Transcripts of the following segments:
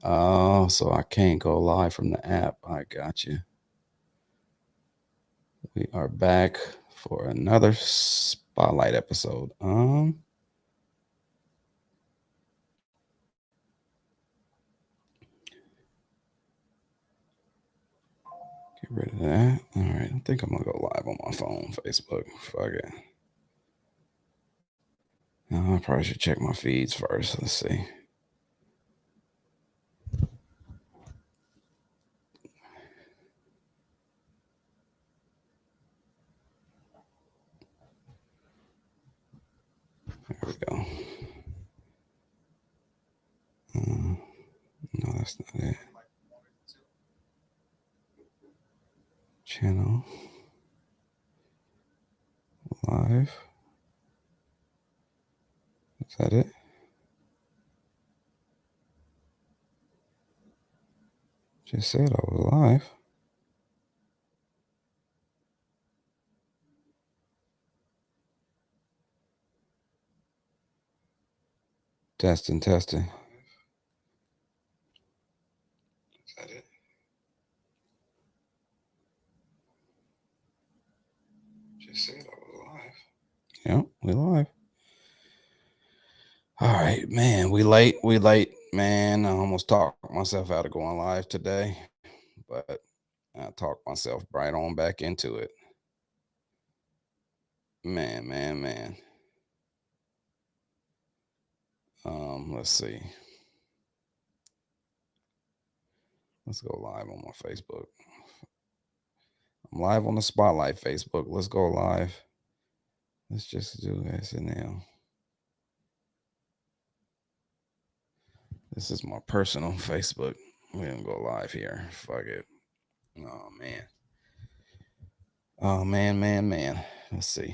Oh, so I can't go live from the app. I got you. We are back for another spotlight episode. Get rid of that. All right, I think I'm gonna go live on my phone, Facebook. Fuck it. I probably should check my feeds first. Let's see. There we go. No, that's not it. Channel live. Is that it? Just said I was live. Testing. Is that it? Just said I was live. Yep, we live. All right, man. We late, man. I almost talked myself out of going live today, but I talked myself right on back into it. Man. Let's see. Let's go live on my Facebook. I'm live on the Spotlight Facebook. Let's go live. Let's just do SNL. This is my personal Facebook. We don't go live here. Fuck it. Oh man. Oh man. Let's see.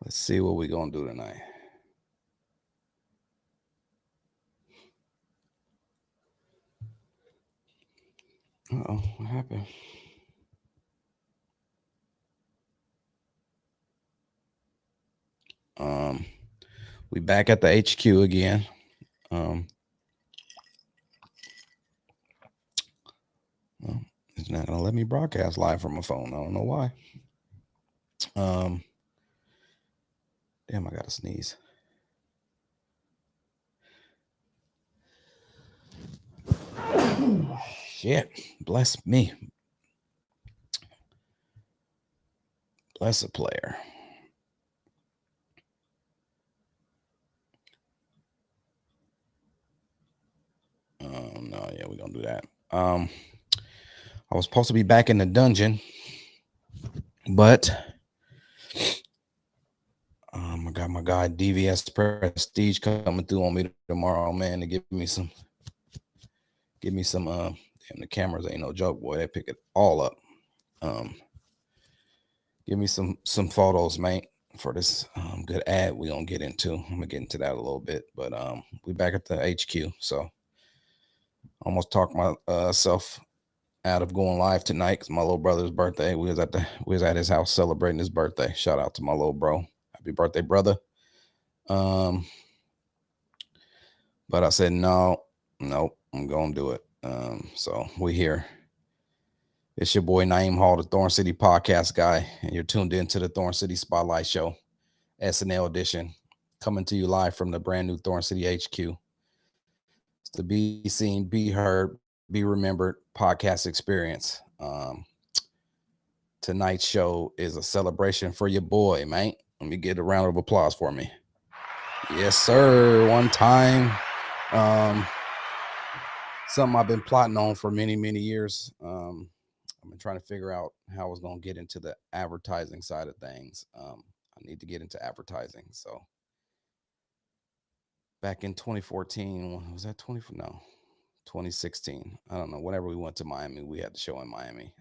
Let's see what we're gonna do tonight. Uh-oh, what happened? We back at the HQ again. Well, it's not gonna let me broadcast live from my phone. I don't know why. Damn, I gotta sneeze. Shit, bless me. Bless a player. No, yeah, we're gonna do that. I was supposed to be back in the dungeon, but I got my guy DVS Prestige coming through on me tomorrow, man, to give me some. Damn, the cameras ain't no joke, boy. They pick it all up. Give me some photos, mate, for this good ad we gonna get into. I'm gonna get into that a little bit, but we back at the HQ, so almost talked myself out of going live tonight because my little brother's birthday. We was at his house celebrating his birthday. Shout out to my little bro. Happy birthday, brother. But I said no, I'm gonna do it. So we here. It's your boy Naeem Hall, the Thorn City podcast guy, and you're tuned in to the Thorn City Spotlight Show, SNL edition, coming to you live from the brand new Thorn City HQ. It's the Be Seen, Be Heard, Be Remembered podcast experience. Tonight's show is a celebration for your boy, man. Let me get a round of applause for me. Yes, sir. One time. Something I've been plotting on for many years. I've been trying to figure out how I was going to get into the advertising side of things. I need to get into advertising. So back in 2014, was that 2016? I don't know. Whenever we went to Miami, we had the show in Miami.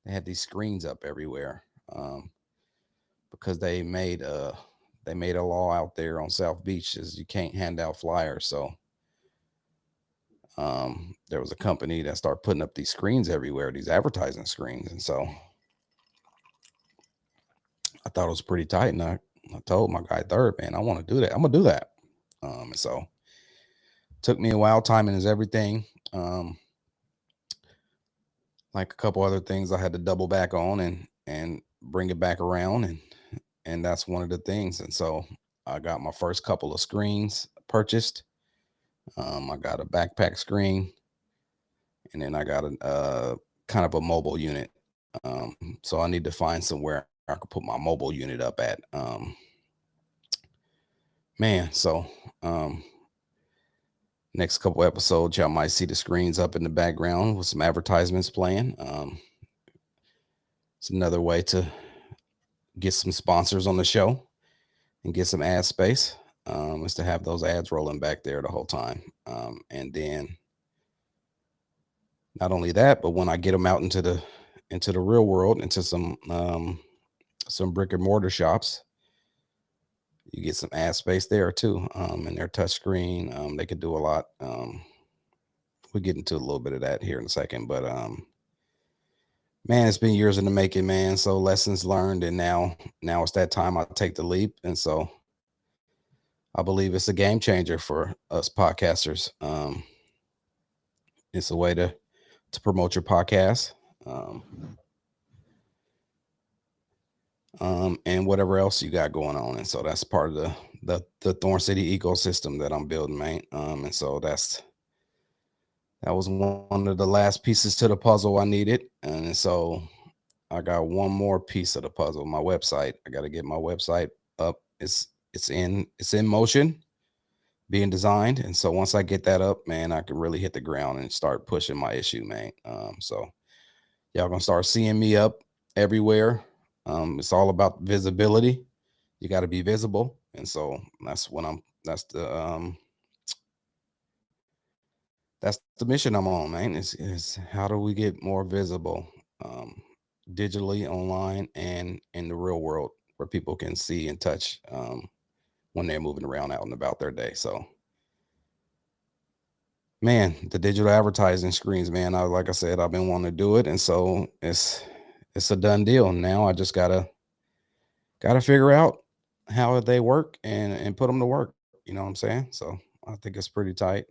They had these screens up everywhere because they made a law out there on South Beach is you can't hand out flyers. So there was a company that started putting up these screens everywhere, these advertising screens. And so I thought it was pretty tight. And I told my guy Third, man, I want to do that. I'm going to do that. And so took me a while. Timing is everything. Like a couple other things I had to double back on and bring it back around, and that's one of the things. And so I got my first couple of screens purchased. I got a backpack screen, and then I got a kind of a mobile unit. So I need to find somewhere I could put my mobile unit up at. So next couple episodes, y'all might see the screens up in the background with some advertisements playing. It's another way to get some sponsors on the show and get some ad space. Is to have those ads rolling back there the whole time. And then not only that, but when I get them out into the real world, into some brick and mortar shops, you get some ad space there too. And their touch screen, they could do a lot. We'll get into a little bit of that here in a second, but man, it's been years in the making, man. So lessons learned, and now it's that time I take the leap. And so I believe it's a game changer for us podcasters. It's a way to promote your podcast, and whatever else you got going on. And so that's part of the Thorn City ecosystem that I'm building, man. And so that was one of the last pieces to the puzzle I needed. And so I got one more piece of the puzzle, my website. I got to get my website up. It's in motion, being designed. And so once I get that up, man, I can really hit the ground and start pushing my issue, man. So y'all gonna start seeing me up everywhere. It's all about visibility. You got to be visible. And so that's the mission I'm on, man. Is how do we get more visible, digitally, online, and in the real world, where people can see and touch when they're moving around out and about their day. So, man, the digital advertising screens, man. Like I said, I've been wanting to do it, and so it's a done deal. Now I just gotta figure out how they work and put them to work. You know what I'm saying? So I think it's pretty tight.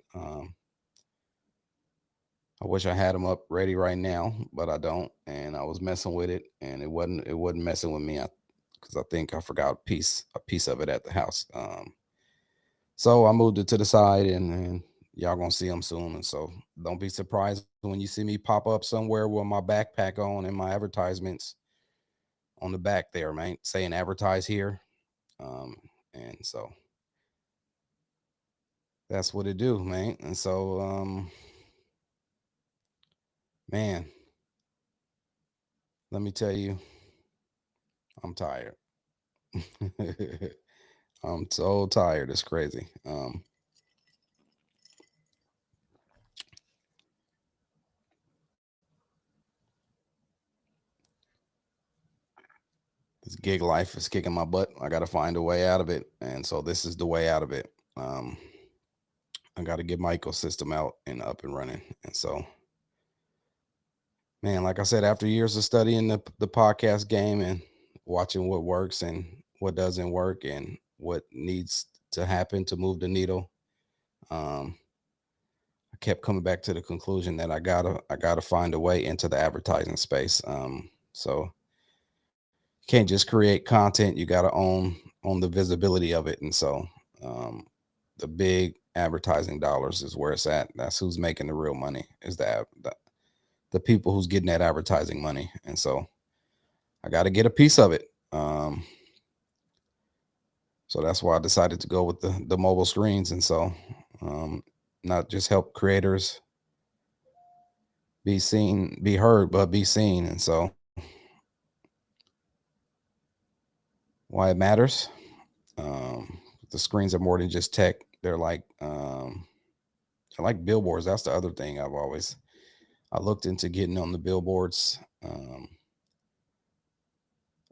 I wish I had them up ready right now, but I don't. And I was messing with it, and it wasn't messing with me, because I think I forgot a piece of it at the house. So I moved it to the side, and y'all gonna see them soon. And so don't be surprised when you see me pop up somewhere with my backpack on and my advertisements on the back there, man, saying advertise here. And so that's what it do, man. And so, man, let me tell you, I'm tired. I'm so tired. It's crazy. This gig life is kicking my butt. I got to find a way out of it. And so this is the way out of it. I got to get my ecosystem out and up and running. And so, man, like I said, after years of studying the podcast game and watching what works and what doesn't work and what needs to happen to move the needle, I kept coming back to the conclusion that I gotta find a way into the advertising space. So you can't just create content; you gotta own the visibility of it. And so the big advertising dollars is where it's at. That's who's making the real money. Is the people who's getting that advertising money. And so I got to get a piece of it. So that's why I decided to go with the mobile screens. And so not just help creators be seen, be heard, but be seen. And so why it matters. The screens are more than just tech. They're like billboards. That's the other thing I looked into getting on the billboards.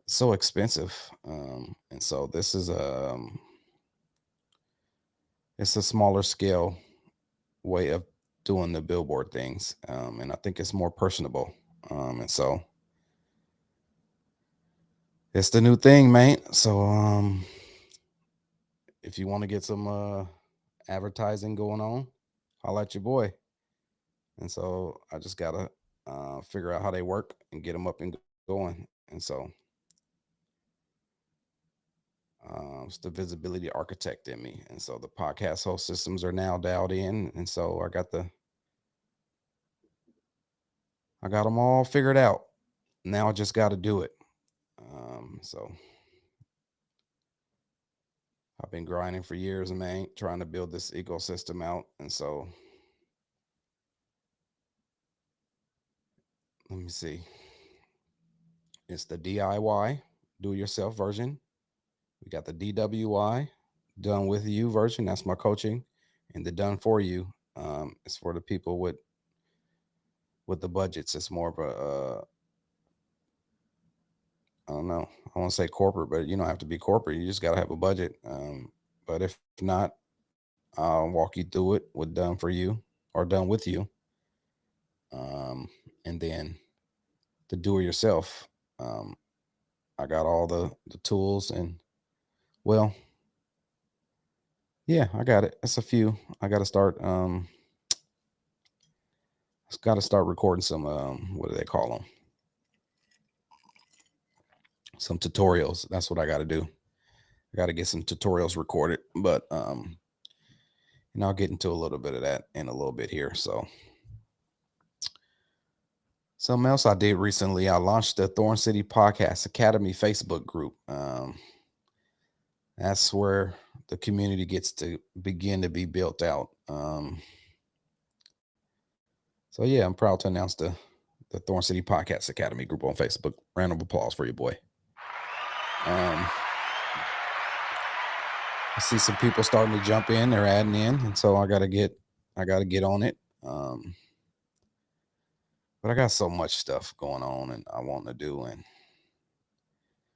So expensive. And so this is it's a smaller scale way of doing the billboard things. And I think it's more personable. And so it's the new thing, man. So if you want to get some advertising going on, holla at your boy. And so I just gotta figure out how they work and get them up and going. And so it's the visibility architect in me. And so the podcast host systems are now dialed in. And so I got them all figured out. Now I just got to do it. So I've been grinding for years, man, trying to build this ecosystem out. And so let me see. It's the DIY, do it yourself version. We got the DWI, done with you version. That's my coaching. And the done for you is for the people with the budgets. It's more of a I don't know. I want to say corporate, but you don't have to be corporate. You just got to have a budget. But if not, I'll walk you through it with done for you or done with you. And then the do it yourself. Um, I got all the tools and well, yeah, I got it. That's a few. I got to start. It's got to start recording some. What do they call them? Some tutorials. That's what I got to do. I got to get some tutorials recorded, but and I'll get into a little bit of that in a little bit here. So something else I did recently, I launched the Thorn City Podcast Academy Facebook group. That's where the community gets to begin to be built out. So yeah, I'm proud to announce the Thorn City Podcast Academy group on Facebook. Round of applause for your boy. I see some people starting to jump in, they're adding in, and so I gotta get on it. But I got so much stuff going on and I want to do, and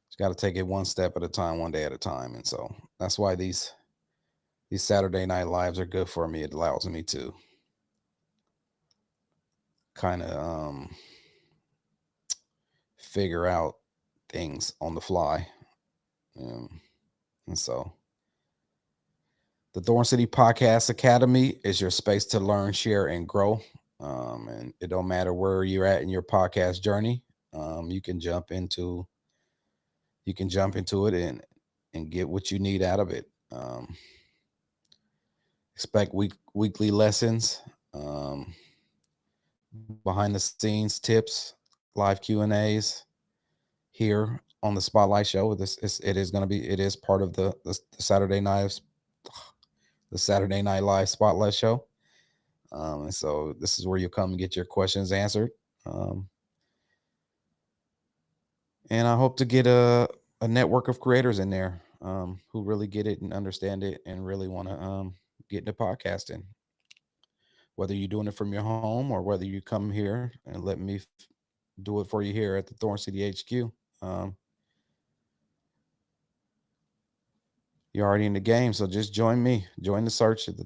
just got to take it one step at a time, one day at a time. And so that's why these Saturday night lives are good for me. It allows me to kind of figure out things on the fly. And so the Thorn City Podcast Academy is your space to learn, share, and grow. And it don't matter where you're at in your podcast journey. You can jump into it and get what you need out of it. Expect weekly lessons, behind the scenes tips, live Q&As here on the Spotlight Show. It is part of the Saturday night Live Spotlight Show. And so this is where you come and get your questions answered. And I hope to get a network of creators in there who really get it and understand it and really want to get into podcasting. Whether you're doing it from your home or whether you come here and let me do it for you here at the Thorn City HQ. You're already in the game, so just join me. Join the search at the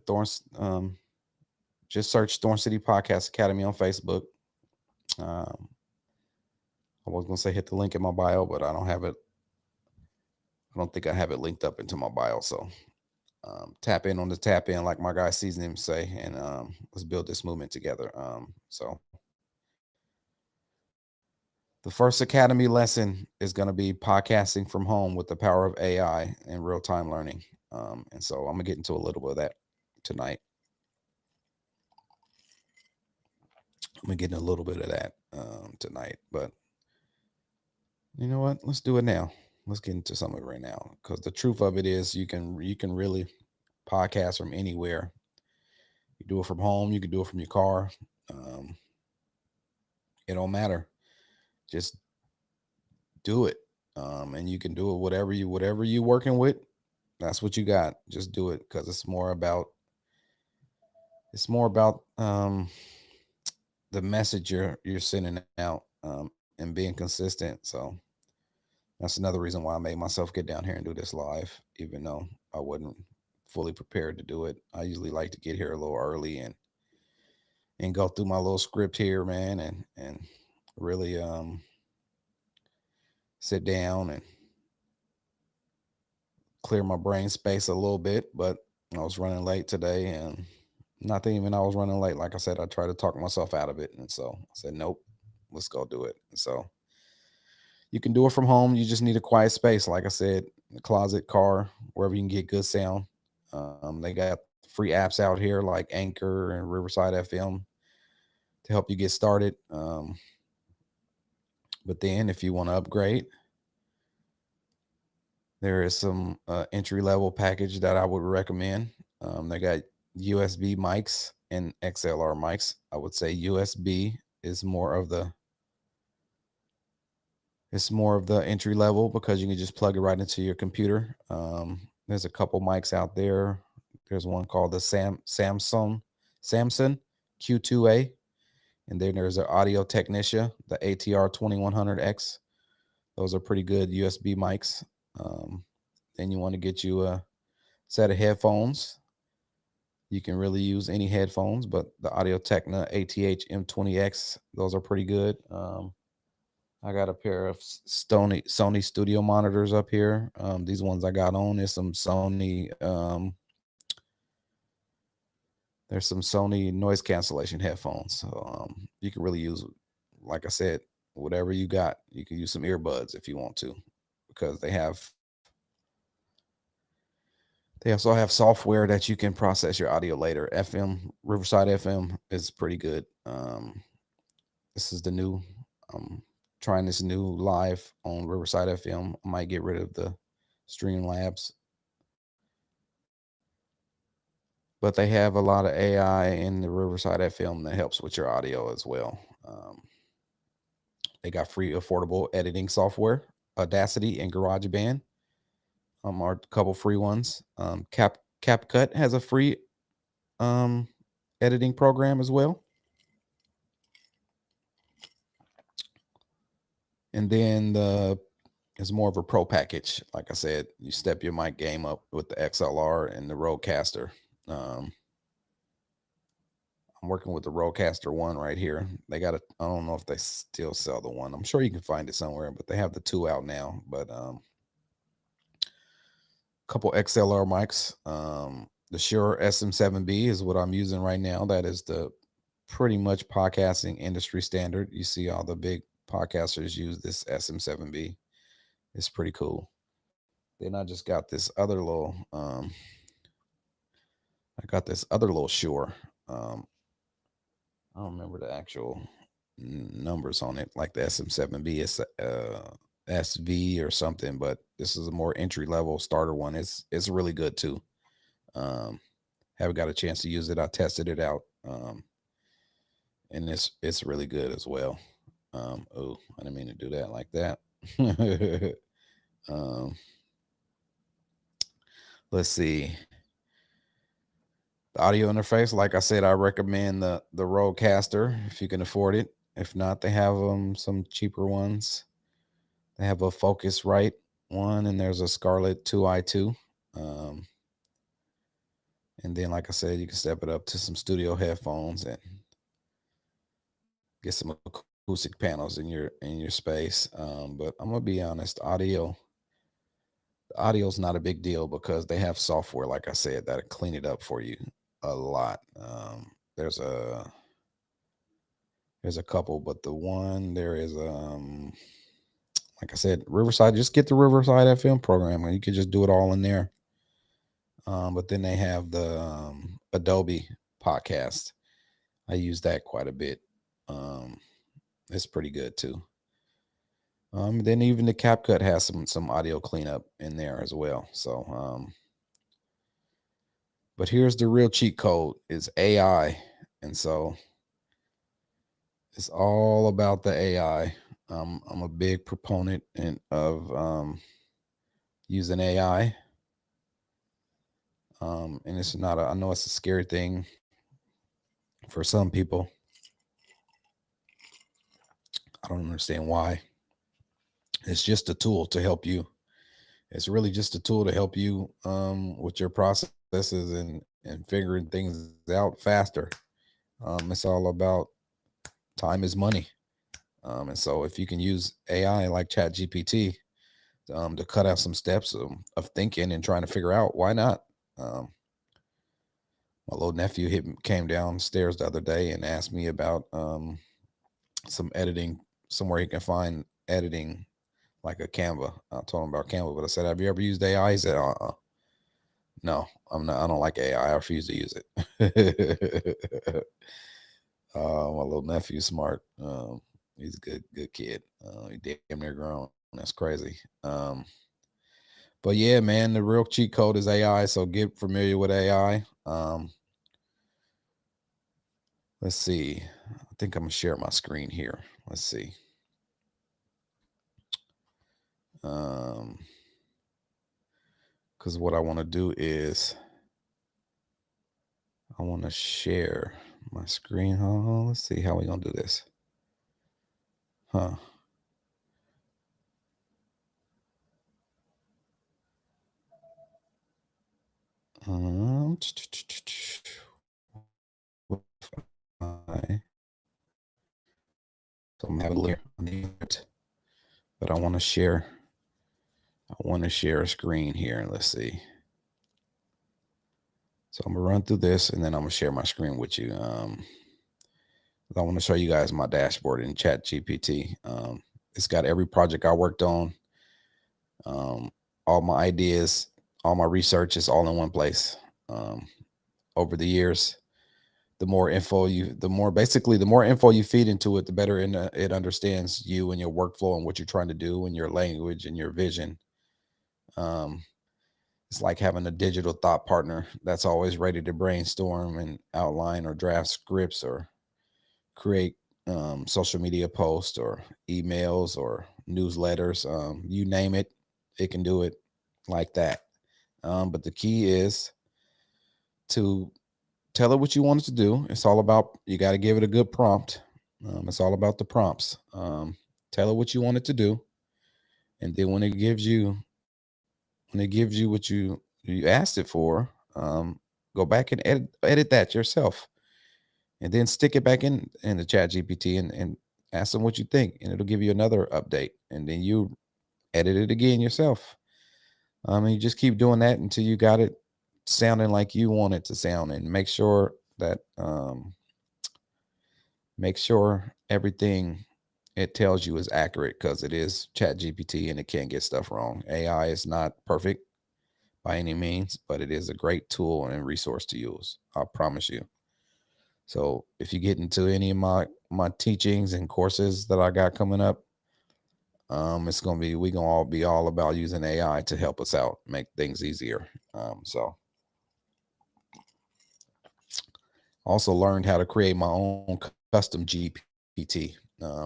just search Thorn City Podcast Academy on Facebook. I was gonna say hit the link in my bio, but I don't have it. I don't think I have it linked up into my bio. So tap in on the tap in, like my guy Season him say, and let's build this movement together. So the first Academy lesson is going to be podcasting from home with the power of AI and real time learning. And so I'm gonna get into a little bit of that tonight. I'm gonna get in a little bit of that tonight, but you know what? Let's do it now. Let's get into some of it right now, because the truth of it is, you can really podcast from anywhere. You do it from home. You can do it from your car. It don't matter. Just do it, and you can do it whatever you working with. That's what you got. Just do it, because it's more about the message you're sending out, and being consistent. So that's another reason why I made myself get down here and do this live, even though I wasn't fully prepared to do it. I usually like to get here a little early and go through my little script here, man, and really sit down and clear my brain space a little bit. But I was running late today, and not that even I was running late. Like I said, I tried to talk myself out of it, and so I said, "Nope, let's go do it." And so you can do it from home. You just need a quiet space, like I said, the closet, car, wherever you can get good sound. They got free apps out here like Anchor and Riverside FM to help you get started. But then, if you want to upgrade, there is some entry level package that I would recommend. They got USB mics and XLR mics. I would say USB is more of the entry level because you can just plug it right into your computer. There's a couple mics out there. There's one called the Samson Q2A, and then there's an Audio Technica, the ATR 2100X. Those are pretty good USB mics. Then you want to get you a set of headphones. You can really use any headphones, but the Audio Technica ATH M20X, those are pretty good. I got a pair of Sony studio monitors up here. These ones I got on is some Sony. There's some Sony noise cancellation headphones. So you can really use, like I said, whatever you got. You can use some earbuds if you want to, because they also have software that you can process your audio later. Riverside FM is pretty good. This is the new. Trying this new live on Riverside FM. I might get rid of the Streamlabs, but they have a lot of AI in the Riverside FM that helps with your audio as well. They got free, affordable editing software, Audacity and GarageBand. Are a couple free ones. CapCut has a free editing program as well. And then it's more of a pro package. Like I said, you step your mic game up with the XLR and the Rodecaster. I'm working with the Rodecaster 1 right here. They got I don't know if they still sell the 1. I'm sure you can find it somewhere, but they have the 2 out now. But couple XLR mics. The Shure SM7B is what I'm using right now. That is the pretty much podcasting industry standard. You see all the big podcasters use this SM7B. It's pretty cool. Then I just got this other little Shure. I don't remember the actual numbers on it, like the SM7B is SV or something, but this is a more entry level starter one. It's really good too. Haven't got a chance to use it. I tested it out, and it's really good as well. Oh, I didn't mean to do that like that. Let's see. The audio interface, like I said, I recommend the Rodecaster if you can afford it. If not, they have some cheaper ones. They have a Focusrite one, and there's a Scarlett 2i2. And then, like I said, you can step it up to some studio headphones and get some acoustic panels in your space. But I'm gonna be honest, the audio's not a big deal because they have software, like I said, that'll clean it up for you a lot. There's a couple, but the one there is like I said, Riverside. Just get the Riverside FM program, and you can just do it all in there. But then they have the Adobe podcast. I use that quite a bit. It's pretty good too. Then even the CapCut has some audio cleanup in there as well. So, but here's the real cheat code: is AI, and so it's all about the AI. I'm a big proponent of using AI. And it's not I know it's a scary thing for some people. I don't understand why. It's just a tool to help you. It's really just a tool to help you with your processes and figuring things out faster. It's all about time is money. And so if you can use AI like ChatGPT to cut out some steps of thinking and trying to figure out, why not? My little nephew came downstairs the other day and asked me about some editing, somewhere he can find editing like a Canva. I told him about Canva, but I said, "Have you ever used AI?" He said, "No, I'm not. I don't like AI. I refuse to use it." My little nephew's smart. He's a good kid. He damn near grown. That's crazy. But yeah, man, the real cheat code is AI. So get familiar with AI. Let's see. I think I'm gonna share my screen here. Let's see. Because what I want to do is I want to share my screen. Let's see how we gonna do this. Huh. So I'm having a on it, but I want to share. I want to share a screen here. Let's see. So I'm gonna run through this, and then I'm gonna share my screen with you. I want to show you guys my dashboard in ChatGPT. It's got every project I worked on, all my ideas, all my research is all in one place. Over the years, the more info you feed into it, the better it understands you and your workflow and what you're trying to do and your language and your vision. It's like having a digital thought partner that's always ready to brainstorm and outline or draft scripts or create social media posts or emails or newsletters. You name it, it can do it like that. But the key is to tell it what you want it to do. It's all about, you got to give it a good prompt. It's all about the prompts. Tell it what you want it to do. And then when it gives you what you asked it for, go back and edit that yourself, and then stick it back in the Chat GPT and ask them what you think, and it'll give you another update, and then you edit it again yourself. And you just keep doing that until you got it sounding like you want it to sound, and make sure that make sure everything it tells you is accurate, because it is Chat GPT and it can get stuff wrong. AI is not perfect by any means, but it is a great tool and resource to use. I promise you. So if you get into any of my teachings and courses that I got coming up, it's gonna be we gonna all be all about using AI to help us out, make things easier. So also learned how to create my own custom GPT.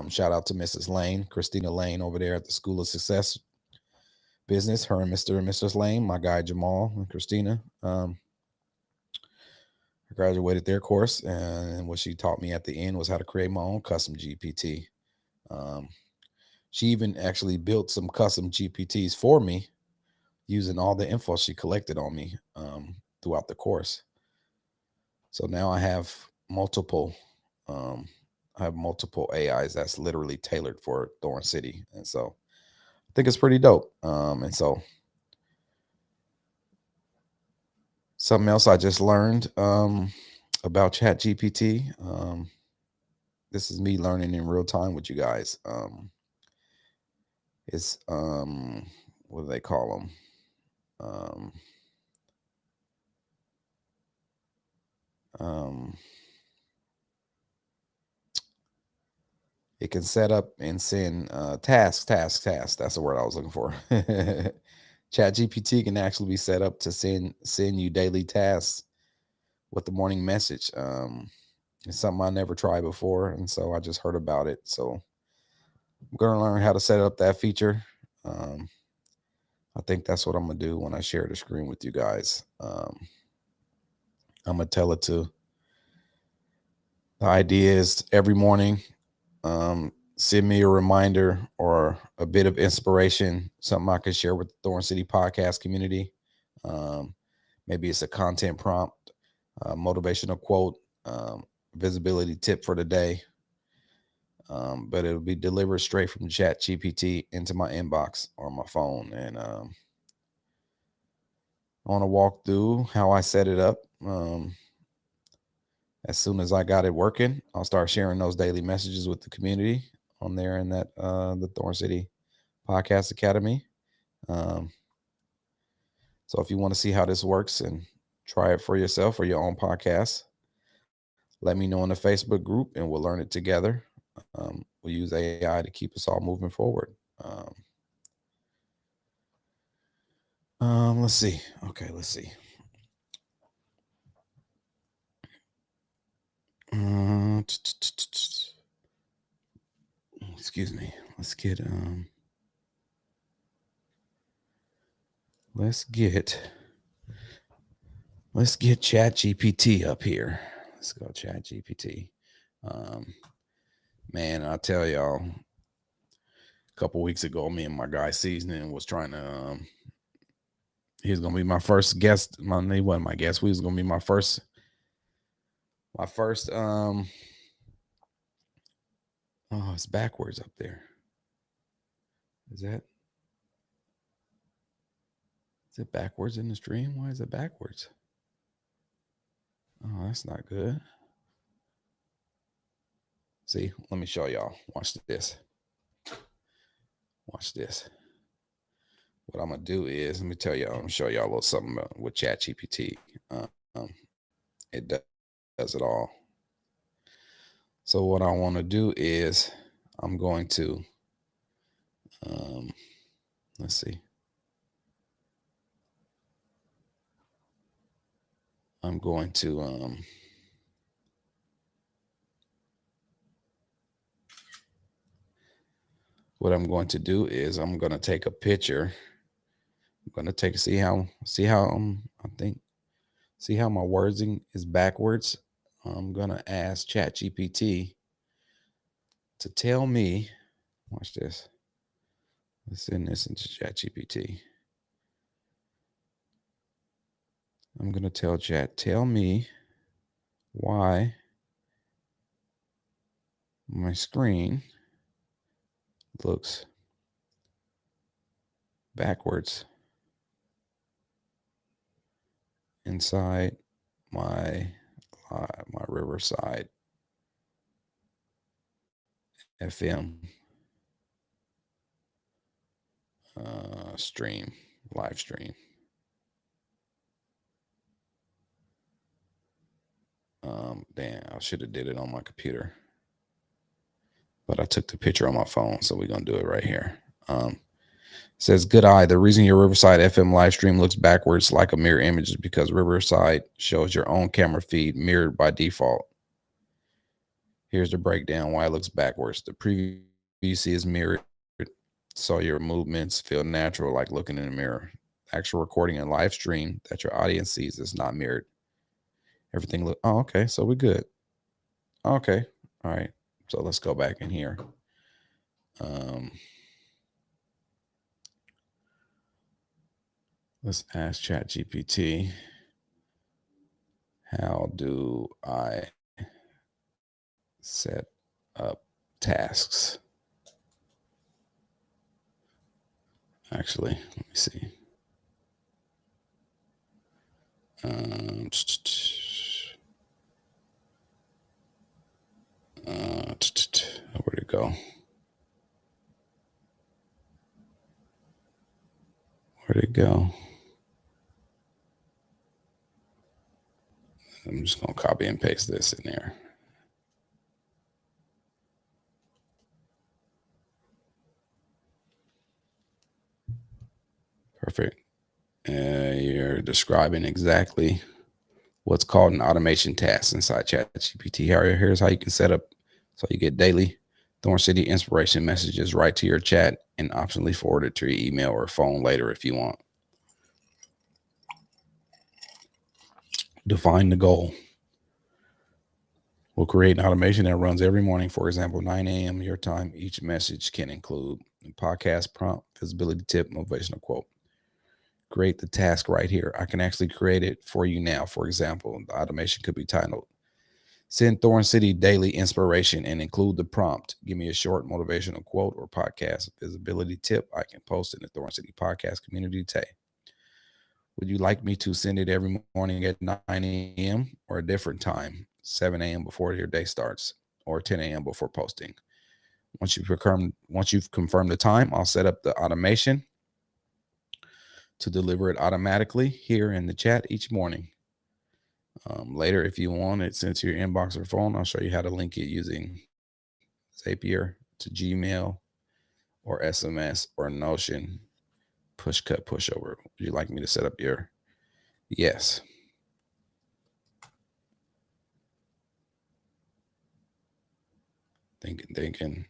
Shout out to Mrs. Lane, Christina Lane over there at the School of Success Business. Her and Mr. and Mrs. Lane, my guy Jamal and Christina. I graduated their course, and what she taught me at the end was how to create my own custom GPT. She even actually built some custom GPTs for me using all the info she collected on me throughout the course. So now I have multiple AIs that's literally tailored for Thorn City, and so I think it's pretty dope. And so something else I just learned about ChatGPT. This is me learning in real time with you guys. It's what do they call them? It can set up and send tasks. That's the word I was looking for. Chat GPT can actually be set up to send you daily tasks with the morning message. It's something I never tried before, and so I just heard about it. So I'm gonna learn how to set up that feature. I think that's what I'm gonna do when I share the screen with you guys. I'm gonna tell it to. The idea is every morning, send me a reminder or a bit of inspiration, something I can share with the Thorn City podcast community. Maybe it's a content prompt, motivational quote, visibility tip for the day. But it'll be delivered straight from Chat GPT into my inbox or my phone. And I want to walk through how I set it up. as soon as I got it working, I'll start sharing those daily messages with the community on there in that the Thorn City Podcast Academy. So if you want to see how this works and try it for yourself or your own podcast, let me know in the Facebook group and we'll learn it together. We'll use AI to keep us all moving forward. Let's see. Okay, let's see. Excuse me. Let's get ChatGPT up here. Let's go ChatGPT. Man, I'll tell y'all, a couple weeks ago, me and my guy Seasoning was trying to he was gonna be my first guest. He wasn't my guest. We was gonna be my first oh, it's backwards up there. Is it backwards in the stream? Why is it backwards? Oh, that's not good. See, let me show y'all. Watch this. Watch this. What I'm gonna do is, let me tell y'all, I'm gonna show y'all a little something with ChatGPT. It does it all. So what I want to do is, I'm going to, let's see. I'm going to, what I'm going to do is I'm going to take a picture. I'm going to take, see how my wording is backwards. I'm going to ask ChatGPT to tell me, watch this. Let's send this into ChatGPT. I'm going to tell Chat, tell me why my screen looks backwards inside my Riverside FM live stream. Damn, I should have did it on my computer, but I took the picture on my phone, so we're gonna do it right here. Says, good eye. The reason your Riverside FM live stream looks backwards like a mirror image is because Riverside shows your own camera feed mirrored by default. Here's the breakdown why it looks backwards. The preview you see is mirrored, so your movements feel natural, like looking in a mirror. Actual recording and live stream that your audience sees is not mirrored. Everything look. Oh, okay. So we're good. Okay. All right. So let's go back in here. Let's ask ChatGPT, how do I set up tasks? Actually, let me see. Where'd it go? Where'd it go? I'm just going to copy and paste this in there. Perfect. You're describing exactly what's called an automation task inside ChatGPT. Here's how you can set up so you get daily Thorn City inspiration messages right to your chat and optionally forward it to your email or phone later if you want. Define the goal. We'll create an automation that runs every morning. For example, 9 a.m. your time. Each message can include a podcast prompt, visibility tip, motivational quote. Create the task right here. I can actually create it for you now. For example, the automation could be titled, send Thorn City daily inspiration and include the prompt. Give me a short motivational quote or podcast visibility tip I can post in the Thorn City podcast community today. Would you like me to send it every morning at 9 a.m. or a different time? 7 a.m. before your day starts, or 10 a.m. before posting. Once you've confirmed the time, I'll set up the automation to deliver it automatically here in the chat each morning. Later, if you want it sent to your inbox or phone, I'll show you how to link it using Zapier to Gmail or SMS or Notion. Push, cut, push over. Would you like me to set up your? Yes. Thinking.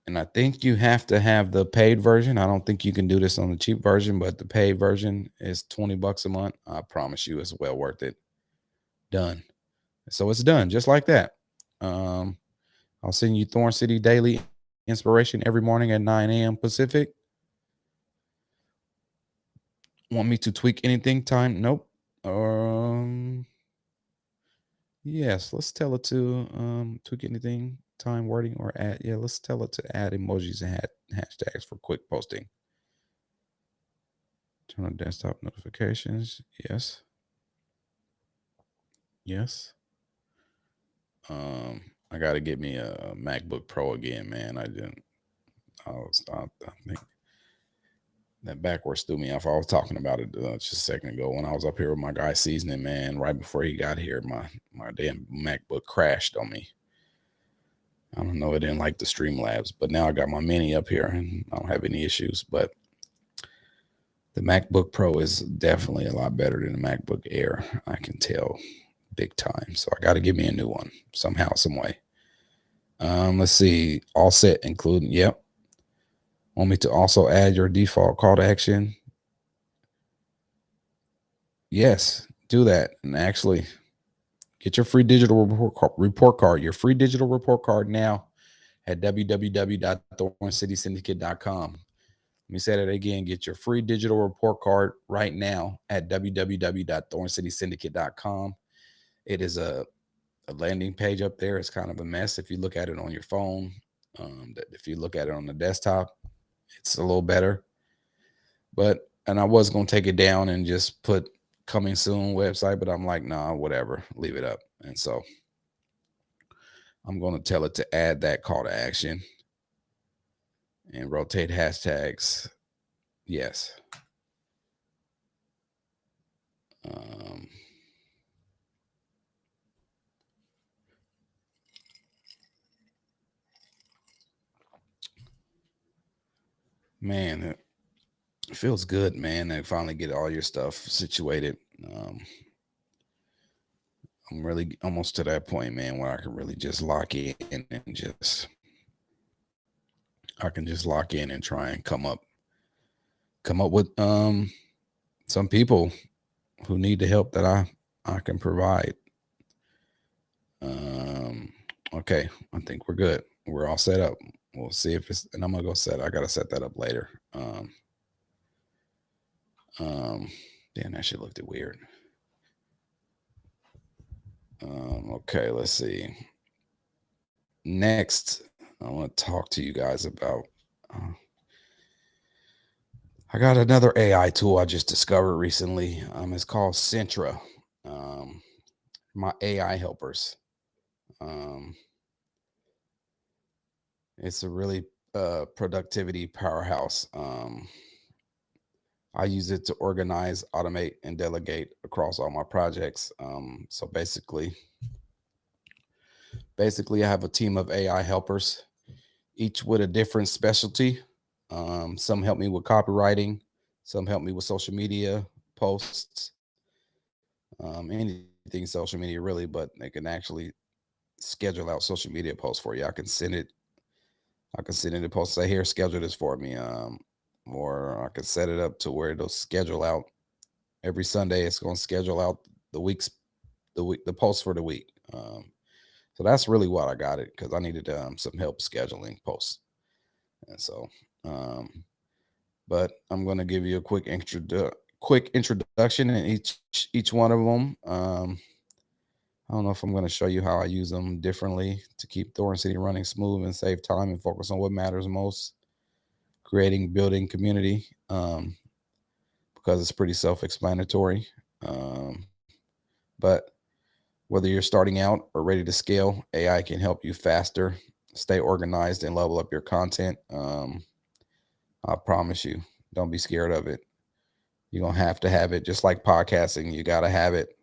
And I think you have to have the paid version. I don't think you can do this on the cheap version, but the paid version is $20 a month. I promise you it's well worth it. Done. So it's done just like that. I'll send you Thorn City Daily Inspiration every morning at 9 a.m. Pacific. Want me to tweak anything? Time? Nope. Yes, let's tell it to tweak anything, time, wording, or add. Yeah, let's tell it to add emojis and hashtags for quick posting. Turn on desktop notifications. Yes. Yes. I got to get me a MacBook Pro again, man. I think that backwards threw me off. I was talking about it just a second ago when I was up here with my guy Seasoning, man. Right before he got here, my damn MacBook crashed on me. I don't know, it didn't like the Streamlabs, but now I got my Mini up here and I don't have any issues. But the MacBook Pro is definitely a lot better than the MacBook Air. I can tell big time. So I got to give me a new one somehow, some way. Let's see. All set, including, yep. Want me to also add your default call to action? Yes, do that. And actually, get your free digital report card. Your free digital report card now at www.thorncitysyndicate.com. Let me say that again. Get your free digital report card right now at www.thorncitysyndicate.com. It is a landing page up there. It's kind of a mess if you look at it on your phone. If you look at it on the desktop, it's a little better. And I was going to take it down and just put coming soon website, but I'm like, nah, whatever, leave it up. And so I'm going to tell it to add that call to action and rotate hashtags. Yes. Man, it feels good, man, to finally get all your stuff situated. I'm really almost to that point, man, where I can really just lock in and lock in and try and come up with some people who need the help that I can provide. Okay, I think we're good. We're all set up. We'll see if it's, and I'm gonna go I gotta set that up later. Damn, that shit looked weird. Okay, let's see. Next, I want to talk to you guys about. I got another AI tool I just discovered recently. It's called Centra. My AI helpers. It's a really productivity powerhouse. I use it to organize, automate, and delegate across all my projects. So basically, I have a team of AI helpers, each with a different specialty. Some help me with copywriting, some help me with social media posts, anything social media really, but they can actually schedule out social media posts for you. I can send it a post, say, here, schedule this for me. Or I could set it up to where it'll schedule out every Sunday. It's going to schedule out the posts for the week. So that's really what I got it, because I needed some help scheduling posts. And so, but I'm going to give you a quick introduction in each one of them. I don't know if I'm going to show you how I use them differently to keep Thorn City running smooth and save time and focus on what matters most. Building community, because it's pretty self-explanatory. But Whether you're starting out or ready to scale, AI can help you faster, stay organized, and level up your content. I promise you, don't be scared of it. You're going to have it, just like podcasting. You got to have it.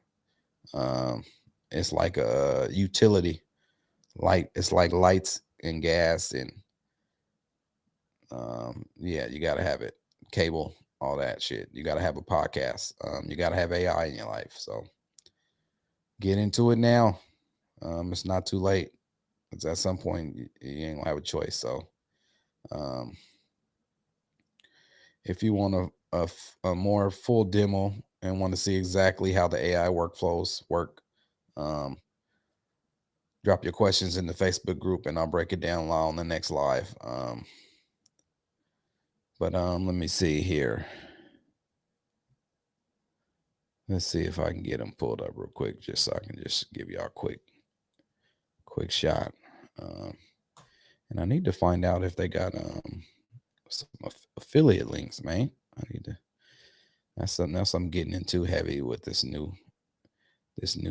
It's like a utility. It's like lights and gas and yeah, you got to have it. Cable, all that shit. You got to have a podcast. You got to have AI in your life. So get into it now. It's not too late. It's at some point you ain't gonna have a choice. So if you want a more full demo and want to see exactly how the AI workflows work, drop your questions in the Facebook group and I'll break it down on the next live. But let me see here. Let's see if I can get them pulled up real quick, just so I can just give y'all a quick shot. And I need to find out if they got some affiliate links, man. I need to. That's something else I'm getting into heavy with this new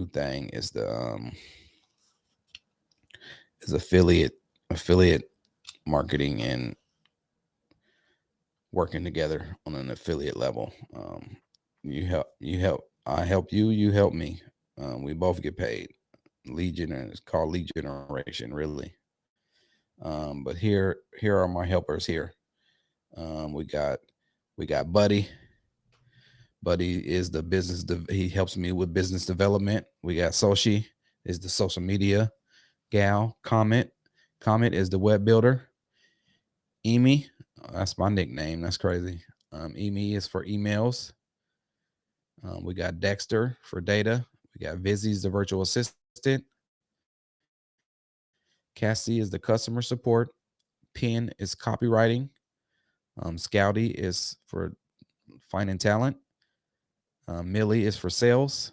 thing is the is affiliate marketing and working together on an affiliate level. You help, I help you, you help me. We both get paid. It's called lead generation, really. But here are my helpers here. We got Buddy. Buddy is the business. He helps me with business development. We got Soshi is the social media gal. Comet is the web builder. Emi, that's my nickname. That's crazy. Emi is for emails. We got Dexter for data. We got Vizzy's the virtual assistant. Cassie is the customer support. Penn is copywriting. Scouty is for finding talent. Millie is for sales.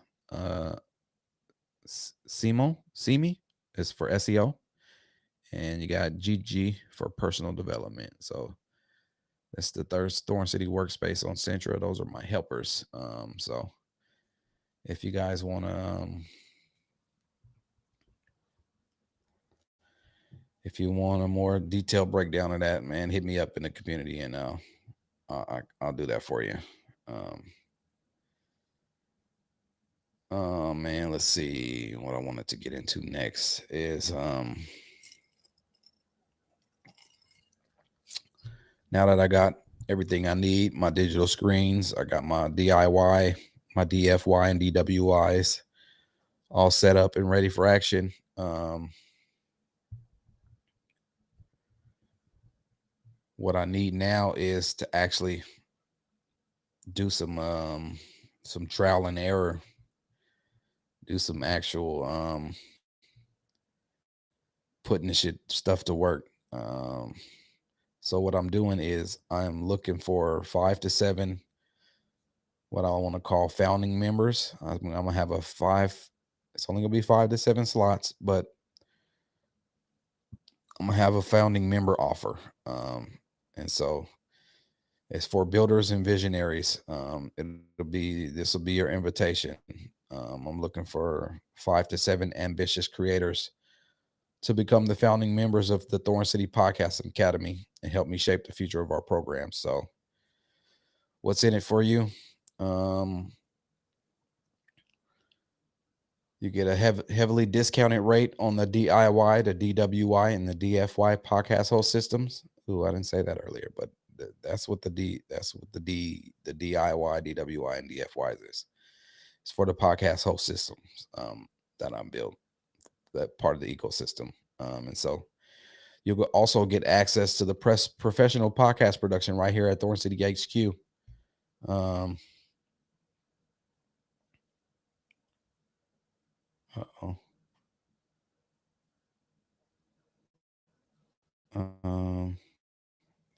Simi is for SEO. And you got GG for personal development. So that's the Thorn City workspace on Centra. Those are my helpers. So if you guys want to, if you want a more detailed breakdown of that, man, hit me up in the community and I'll do that for you. Oh man, let's see what I wanted to get into next is now that I got everything I need, my digital screens, I got my DIY, my DFY and DWIs all set up and ready for action. What I need now is to actually do some trial and error, do some actual putting this stuff to work. So what I'm doing is I'm looking for 5 to 7 what I want to call founding members. I'm gonna have it's only gonna be 5 to 7 slots, but I'm gonna have a founding member offer. And so it's for builders and visionaries. This will be your invitation. I'm looking for 5 to 7 ambitious creators to become the founding members of the Thorn City Podcast Academy and help me shape the future of our program. So what's in it for you? You get a heavily discounted rate on the DIY, the DWI, and the DFY podcast host systems. Ooh, I didn't say that earlier, but that's what the DIY, DWI, and DFYs is. It's for the podcast host systems that I'm built, that part of the ecosystem. And so you'll also get access to the professional podcast production right here at Thorn City HQ.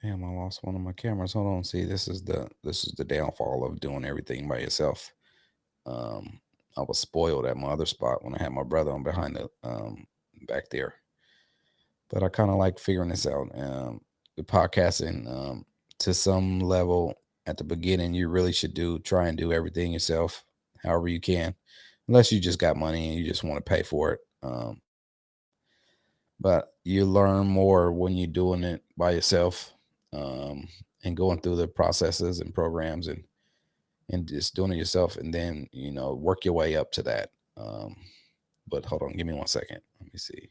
Damn, I lost one of my cameras. Hold on. See, this is the downfall of doing everything by yourself. I was spoiled at my other spot when I had my brother on behind the back there. But I kind of like figuring this out. The podcasting, to some level at the beginning, you really should try and do everything yourself, however you can. unless you just got money and you just want to pay for it. But you learn more when you're doing it by yourself, and going through the processes and programs and just doing it yourself, and then work your way up to that. But hold on, give me 1 second. Let me see.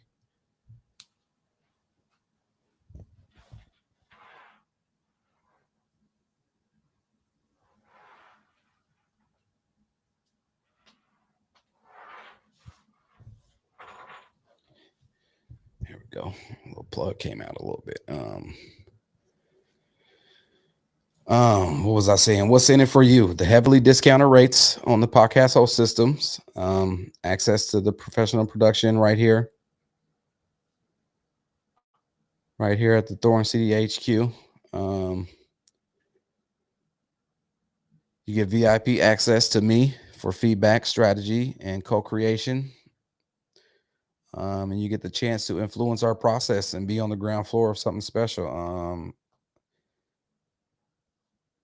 Here we go. A little plug came out a little bit. What was I saying? What's in it for you? The heavily discounted rates on the podcast host systems, access to the professional production right here at the Thorn City HQ. You get VIP access to me for feedback, strategy, and co-creation. And you get the chance to influence our process and be on the ground floor of something special.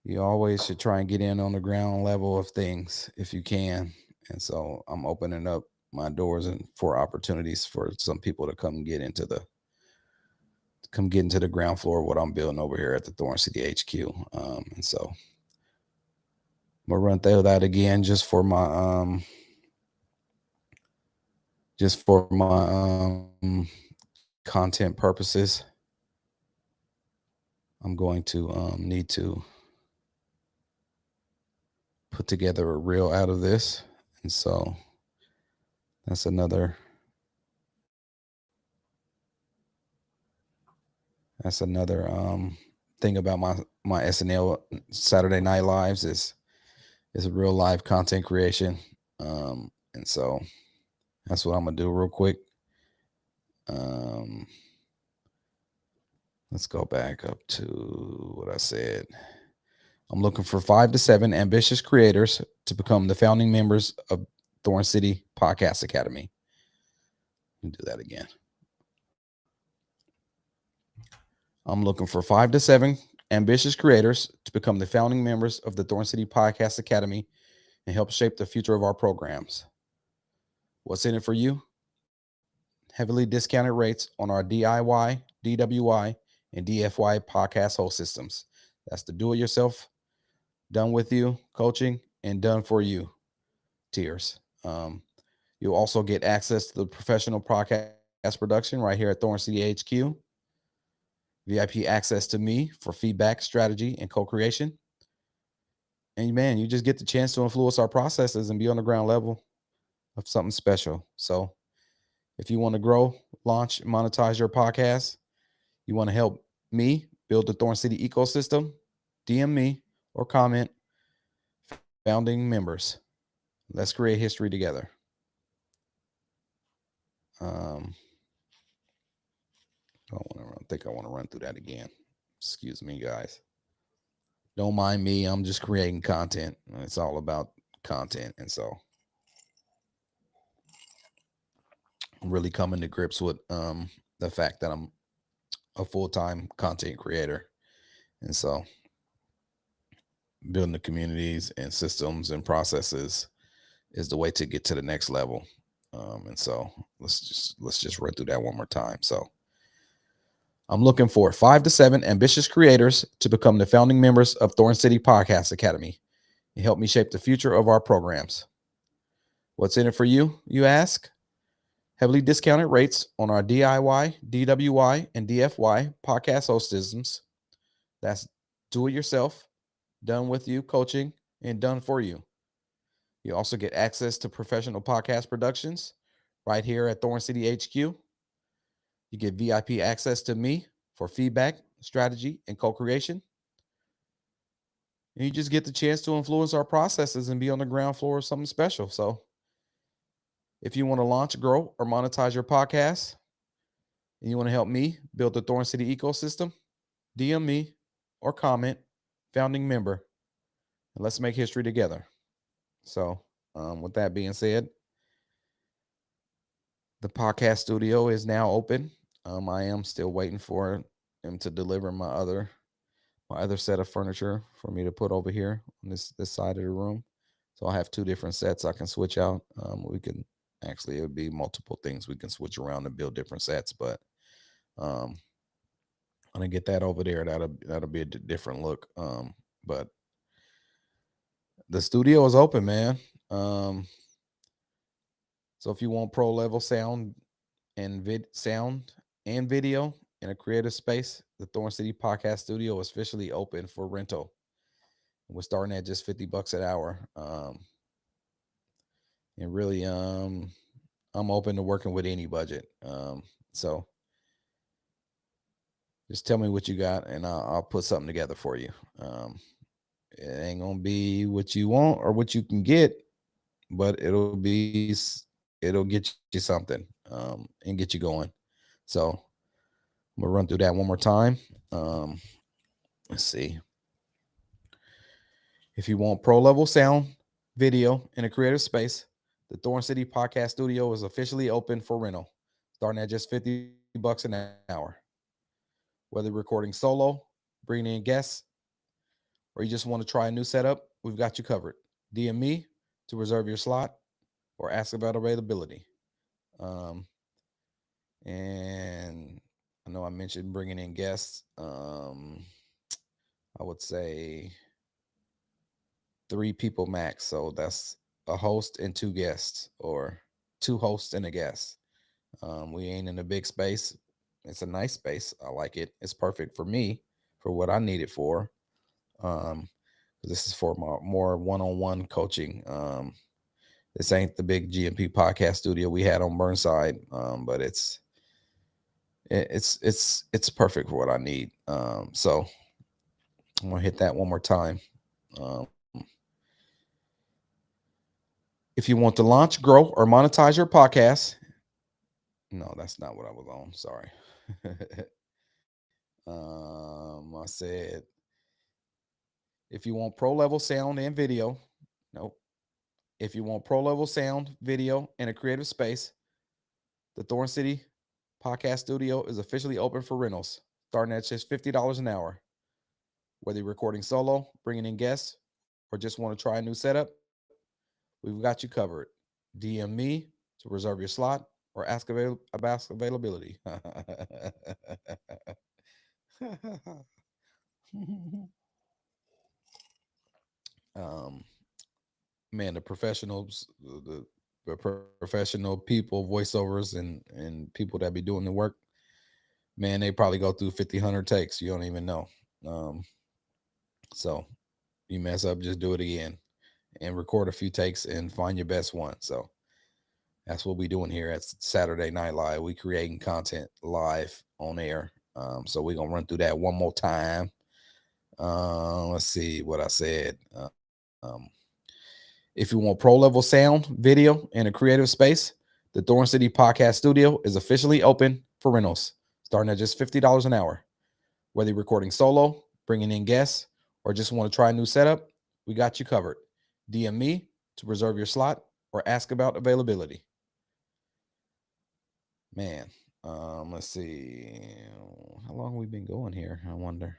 You always should try and get in on the ground level of things if you can. And so I'm opening up my doors and for opportunities for some people to come get into the ground floor of what I'm building over here at the Thorn City HQ. And so I'm gonna run through that again just for my content purposes. I'm going to need to put together a reel out of this, and so that's another thing about my SNL Saturday Night Lives is a real live content creation. And so that's what I'm gonna do real quick. Let's go back up to what I said. I'm looking for 5 to 7 ambitious creators to become the founding members of Thorn City Podcast Academy. Let me do that again. I'm looking for 5 to 7 ambitious creators to become the founding members of the Thorn City Podcast Academy and help shape the future of our programs. What's in it for you? Heavily discounted rates on our DIY, DWI, and DFY podcast host systems. That's the do-it-yourself, done with you, coaching, and done for you tiers. You'll also get access to the professional podcast production right here at Thorn City HQ. VIP access to me for feedback, strategy, and co-creation. And man, you just get the chance to influence our processes and be on the ground level of something special. So if you want to grow, launch, monetize your podcast, you want to help me build the Thorn City ecosystem, DM me or comment founding members. Let's create history together. I think I want to run through that again. Excuse me, guys. Don't mind me. I'm just creating content. It's all about content. And so I'm really coming to grips with the fact that I'm a full-time content creator. And so building the communities and systems and processes is the way to get to the next level. And so let's just run through that one more time. So I'm looking for 5 to 7 ambitious creators to become the founding members of Thorn City Podcast Academy and help me shape the future of our programs. What's in it for you, you ask? Heavily discounted rates on our DIY, DWI, and DFY podcast host systems. That's do it yourself, done with you, coaching, and done for you. You also get access to professional podcast productions right here at Thorn City HQ. You get VIP access to me for feedback, strategy, and co-creation. And you just get the chance to influence our processes and be on the ground floor of something special. So if you want to launch, grow, or monetize your podcast, and you want to help me build the Thorn City ecosystem, DM me or comment founding member, and let's make history together. So with that being said, the podcast studio is now open. I am still waiting for him to deliver my other set of furniture for me to put over here on this side of the room. So I have 2 different sets I can switch out. We can actually, it would be multiple things we can switch around and build different sets, but um, I'm gonna get that over there. That'll be a different look. But the studio is open, man. So if you want pro level sound and video in a creative space, the Thorn City Podcast Studio is officially open for rental. We're starting at just $50 an hour. And really, I'm open to working with any budget. So just tell me what you got, and I'll put something together for you. It ain't gonna be what you want or what you can get, but it'll get you something, and get you going. So I'm gonna run through that one more time. Let's see. If you want pro level sound, video in a creative space, the Thorn City Podcast Studio is officially open for rental, starting at just $50 an hour. Whether recording solo, bringing in guests, or you just want to try a new setup, we've got you covered. DM me to reserve your slot or ask about availability. And I know I mentioned bringing in guests. I would say 3 people max. So that's a host and 2 guests, or 2 hosts and a guest. We ain't in a big space. It's a nice space. I like it. It's perfect for me, for what I need it for. This is for more one-on-one coaching. This ain't the big GMP podcast studio we had on Burnside, but it's perfect for what I need. So I'm gonna hit that one more time. If you want to launch, grow, or monetize your podcast, no, that's not what I was on. Sorry. I said, if you want pro level sound and video, nope. If you want pro level sound, video, and a creative space, the Thorn City Podcast Studio is officially open for rentals, starting at just $50 an hour. Whether you're recording solo, bringing in guests, or just want to try a new setup, we've got you covered. DM me to reserve your slot or ask about availability. Man, the professionals, the professional people, voiceovers, and people that be doing the work, man, they probably go through 100 takes. You don't even know. So you mess up, just do it again and record a few takes and find your best one. So that's what we doing here at Saturday Night Live. We creating content live on air. So we're gonna run through that one more time. Let's see what I said. If you want pro level sound, video, and a creative space, the Thorn City Podcast Studio is officially open for rentals, starting at just $50 an hour. Whether you're recording solo, bringing in guests, or just want to try a new setup, we got you covered. DM me to reserve your slot or ask about availability. Man, let's see. How long have we been going here? I wonder.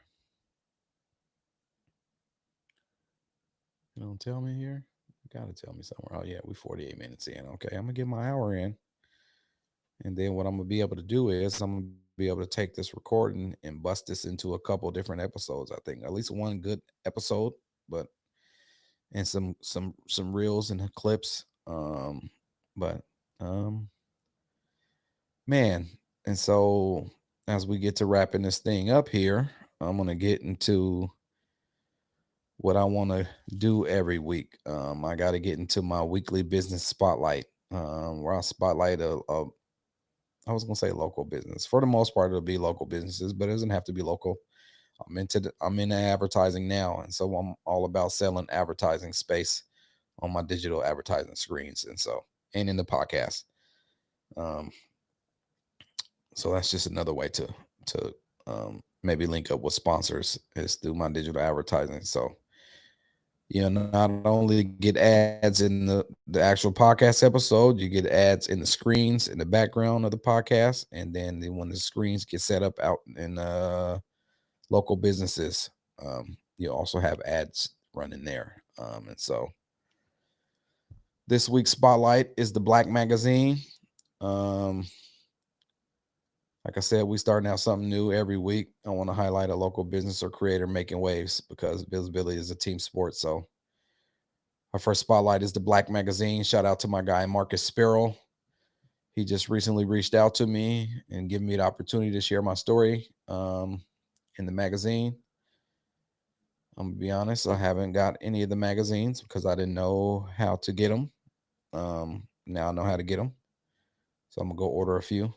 You don't tell me here? You gotta tell me somewhere. Oh, yeah, we're 48 minutes in. Okay, I'm gonna get my hour in. And then what I'm gonna be able to do is I'm gonna be able to take this recording and bust this into a couple different episodes. I think at least one good episode, but and some reels and clips. But man, and so as we get to wrapping this thing up here, I'm gonna get into what I want to do every week. I got to get into my weekly business spotlight, where I spotlight I was gonna say local business. For the most part, it'll be local businesses, but it doesn't have to be local. I'm into advertising now, and so I'm all about selling advertising space on my digital advertising screens, and in the podcast. So that's just another way to maybe link up with sponsors, is through my digital advertising. So not only get ads in the actual podcast episode, you get ads in the screens in the background of the podcast, and then when the screens get set up out in local businesses, you also have ads running there. And so This week's spotlight is the Black Magazine. Like I said, we starting out something new every week. I want to highlight a local business or creator making waves because visibility is a team sport. So our first spotlight is the Black Magazine. Shout out to my guy, Marcus Sparrow. He just recently reached out to me and given me the opportunity to share my story in the magazine. I'm gonna be honest, I haven't got any of the magazines because I didn't know how to get them. Now I know how to get them, so I'm gonna go order a few.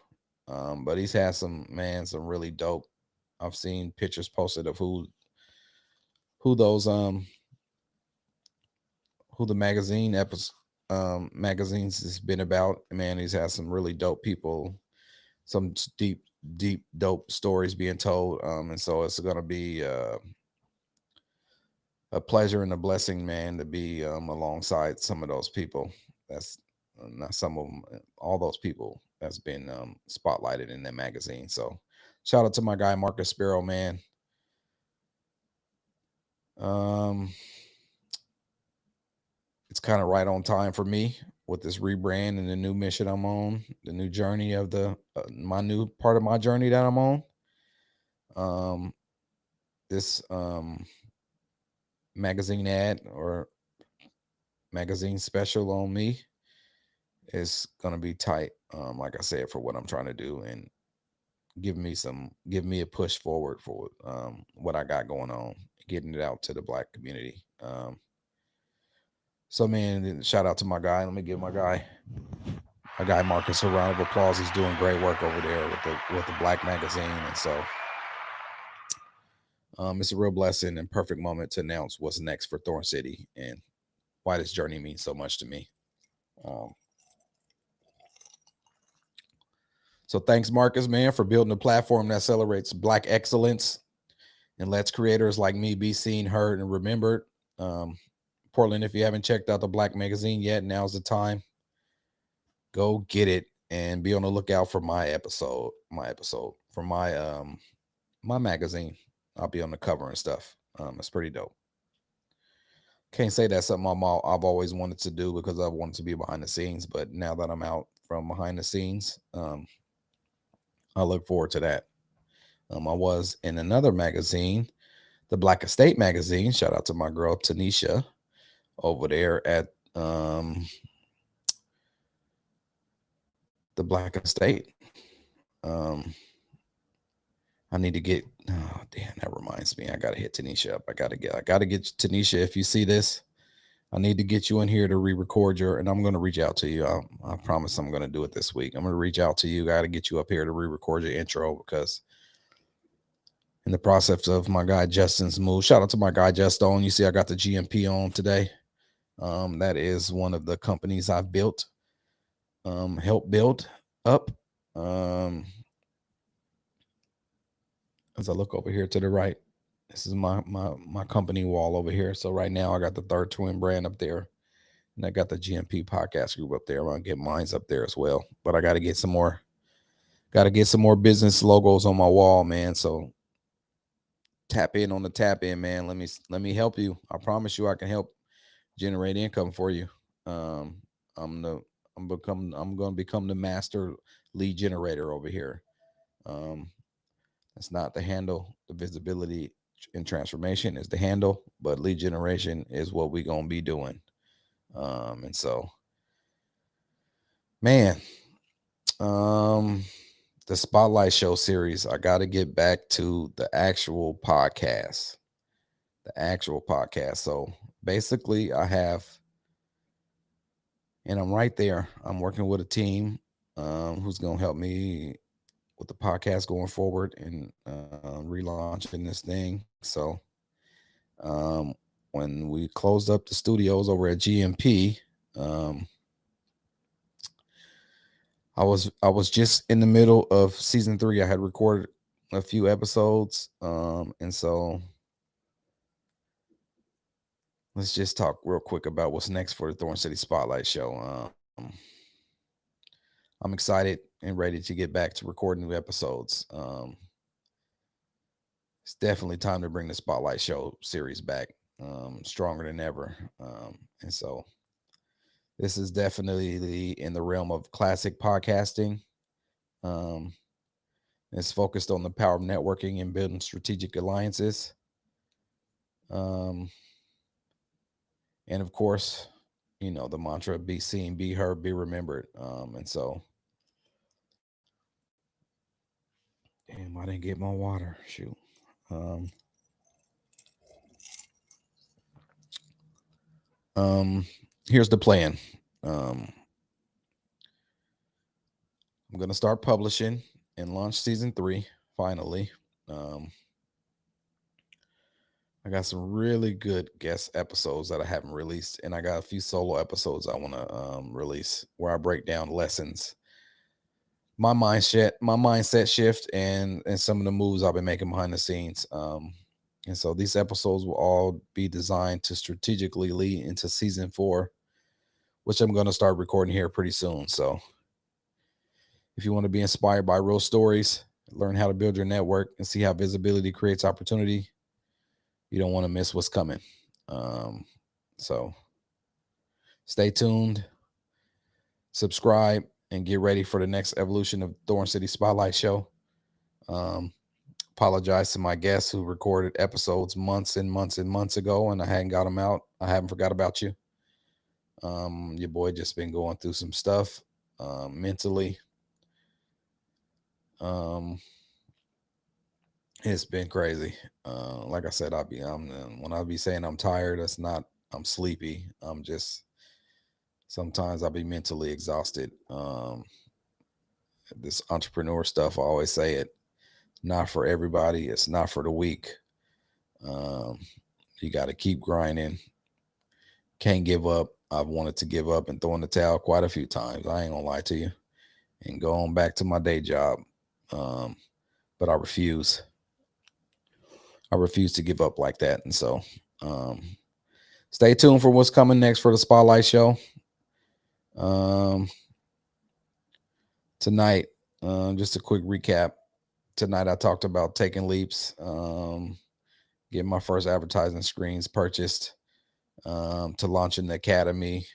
But he's had some really dope. I've seen pictures posted of who those who the magazines has been about. Man, he's had some really dope people, some deep dope stories being told. And so it's gonna be a pleasure and a blessing, man, to be alongside some of those people. That's not some of them, all those people that's been spotlighted in that magazine. So shout out to my guy Marcus Sparrow, man. It's kind of right on time for me with this rebrand and the new mission I'm on, the new journey of the my new part of my journey that I'm on. This magazine ad or magazine special on me is gonna be tight. Like I said, for what I'm trying to do and give me a push forward for what I got going on, getting it out to the Black community. So man, shout out to my guy. Let me give my guy Marcus a round of applause. He's doing great work over there with the Black magazine, and so it's a real blessing and perfect moment to announce what's next for Thorn City and why this journey means so much to me. So thanks, Marcus, man, for building a platform that celebrates Black excellence and lets creators like me be seen, heard, and remembered. Portland, if you haven't checked out the Black magazine yet, now's the time. Go get it and be on the lookout for my episode for my my magazine. I'll be on the cover and stuff. It's pretty dope. Can't say that's something I've always wanted to do because I wanted to be behind the scenes, but now that I'm out from behind the scenes, I look forward to that. I was in another magazine, the Black Estate magazine. Shout out to my girl Tanisha over there at the Black Estate. I need to get. Oh damn, that reminds me. I gotta hit Tanisha up. I gotta get Tanisha. If you see this, I need to get you in here to re-record and I'm gonna reach out to you. I promise I'm gonna do it this week. I'm gonna reach out to you. Gotta get you up here to re-record your intro because in the process of my guy Justin's move. Shout out to my guy Justin. You see, I got the GMP on today. That is one of the companies I've built, helped build up. As I look over here to the right, this is my company wall over here. So right now I got the Third Twin brand up there, and I got the GMP podcast group up there. I'm gonna get mine's up there as well. But I got to get some more. Got to get some more business logos on my wall, man. So tap in on the tap in, man. Let me help you. I promise you, I can help generate income for you. I'm gonna become the master lead generator over here. It's not the handle, the visibility and transformation is the handle, but lead generation is what we're gonna be doing. And so, man, the Spotlight Show series, I got to get back to the actual podcast. So basically, I have, and I'm right there. I'm working with a team who's gonna help me with the podcast going forward and relaunching this thing. So when we closed up the studios over at GMP, I was just in the middle of season 3. I had recorded a few episodes, and so let's just talk real quick about what's next for the Thorn City Spotlight Show. I'm excited and ready to get back to recording new episodes. It's definitely time to bring the Spotlight Show series back, stronger than ever. And so This is definitely in the realm of classic podcasting. It's focused on the power of networking and building strategic alliances. And of course, the mantra, be seen, be heard, be remembered. And so, damn, I didn't get my water. Shoot. Here's the plan. I'm going to start publishing and launch season 3 finally. I got some really good guest episodes that I haven't released, and I got a few solo episodes I want to release where I break down lessons, my mindset shift, and some of the moves I've been making behind the scenes. And so these episodes will all be designed to strategically lead into season 4, which I'm going to start recording here pretty soon. So if you want to be inspired by real stories, learn how to build your network, and see how visibility creates opportunity, you don't want to miss what's coming. So stay tuned, subscribe, and get ready for the next evolution of Thorn City Spotlight Show. Apologize to my guests who recorded episodes months and months and months ago, and I hadn't got them out. I haven't forgot about you. Your boy just been going through some stuff mentally. It's been crazy. Like I said, when I be saying I'm tired, that's not I'm sleepy. I'm just sometimes I'll be mentally exhausted. This entrepreneur stuff, I always say it, not for everybody. It's not for the weak. You got to keep grinding. Can't give up. I've wanted to give up and throw in the towel quite a few times. I ain't gonna lie to you, and go on back to my day job. But I refuse. I refuse to give up like that. And so, stay tuned for what's coming next for the Spotlight Show. Tonight, just a quick recap. Tonight, I talked about taking leaps, getting my first advertising screens purchased, to launching the academy,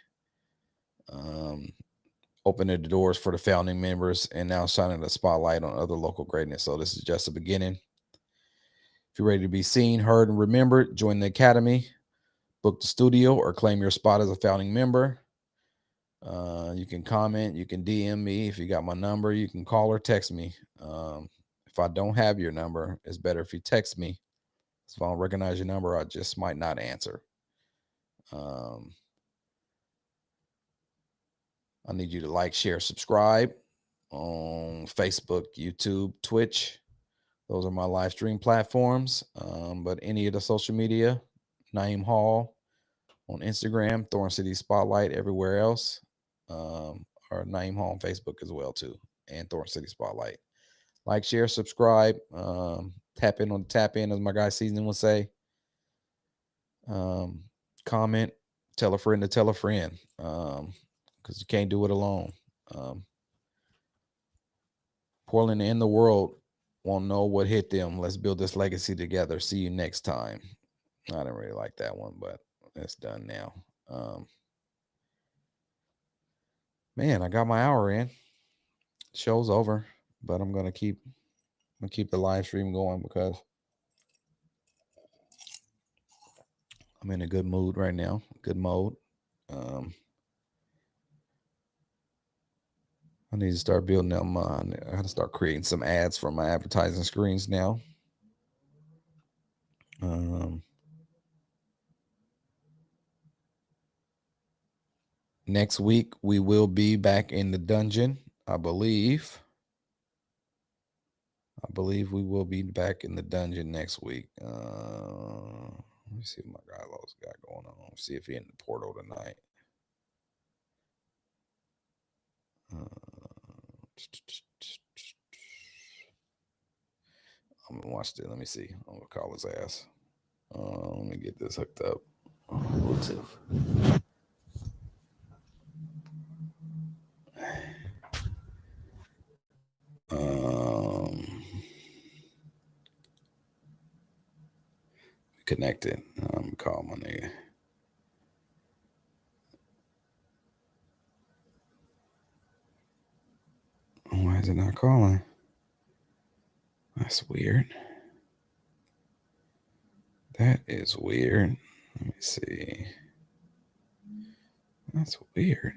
opening the doors for the founding members, and now shining the spotlight on other local greatness. So this is just the beginning. If you're ready to be seen, heard, and remembered, join the academy, book the studio, or claim your spot as a founding member. You can comment, you can DM me. If you got my number, you can call or text me. If I don't have your number, it's better if you text me. If I don't recognize your number, I just might not answer. I need you to like, share, subscribe on Facebook, YouTube, Twitch. Those are my live stream platforms. But any of the social media, Naeem Hall on Instagram, Thorn City Spotlight everywhere else, or Naeem Hall on Facebook as well too, and Thorn City Spotlight. Like, share, subscribe, tap in on the tap in, as my guy Season would say. Comment, tell a friend to tell a friend, because you can't do it alone. Portland and the world won't know what hit them. Let's build this legacy together. See you next time. I didn't really like that one, but it's done now. Man, I got my hour in. Show's over, but I'm gonna keep the live stream going because I'm in a good mood right now. Good mode. I need to start building up I got to start creating some ads for my advertising screens now. Next week we will be back in the dungeon, I believe. We will be back in the dungeon next week. Let me see what my guy Lowe's got going on. See if he's in the portal tonight. I'm gonna watch this. Let me see. I'm gonna call his ass. Let me get this hooked up. Bluetooth. Connected. I'm gonna call my nigga. is it not calling? That's weird. That is weird. Let me see. That's weird.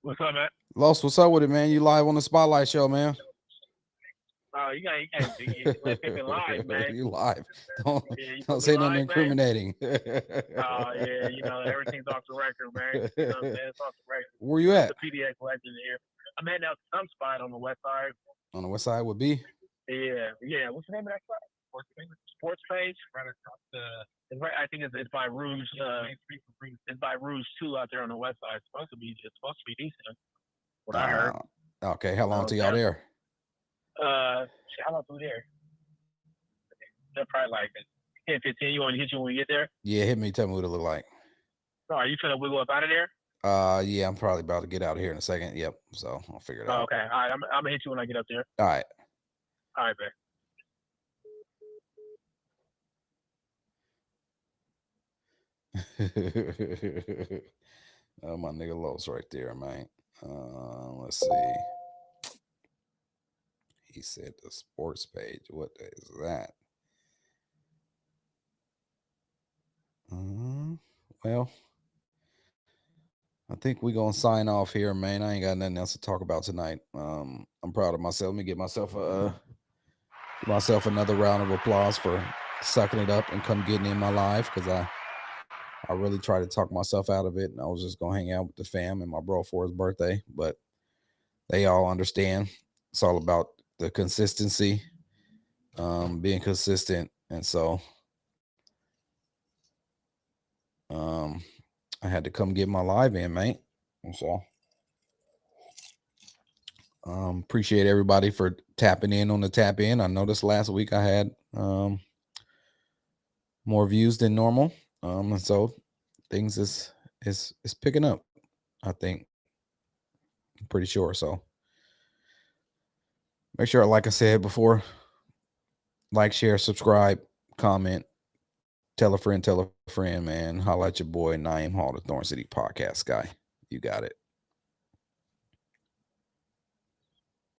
What's up, man? Los, what's up with it, man? You live on the Spotlight Show, man. You can't let people live, man. You live. Don't put say me nothing live, incriminating. Yeah, everything's off the record, man. You know what I'm saying? It's off the record. Where you at? The PDX legend here. I'm heading out to some spot on the west side. On the west side would be? Yeah. What's the name of that spot? Sports Page? Right across the... I think it's by Rouge. It's by Rouge 2 out there on the west side. It's supposed to be decent. What I heard. Okay, how long till y'all there? How long till we there? They're probably like 10, 15. You want me to hit you when we get there? Yeah, hit me. Tell me what it look like. So are you trying to wiggle up out of there? Yeah, I'm probably about to get out of here in a second. Yep. So I'll figure it out. Okay. All right. I'm gonna hit you when I get up there. All right. All right, man. Oh, my nigga Los right there, man. Let's see. He said the sports page. What is that? Well, I think we're gonna sign off here, man. I ain't got nothing else to talk about tonight. I'm proud of myself. Let me give myself another round of applause for sucking it up and come getting in my life, because I really tried to talk myself out of it, and I was just gonna hang out with the fam and my bro for his birthday, but they all understand. It's all about the consistency, being consistent, and so I had to come get my live in, mate. And so appreciate everybody for tapping in on the tap in. I noticed last week I had more views than normal, and so things is picking up, I think. I'm pretty sure. So make sure, like I said before, like, share, subscribe, comment, tell a friend, man. Holla at your boy Naeem Hall, the Thorn City podcast guy. You got it.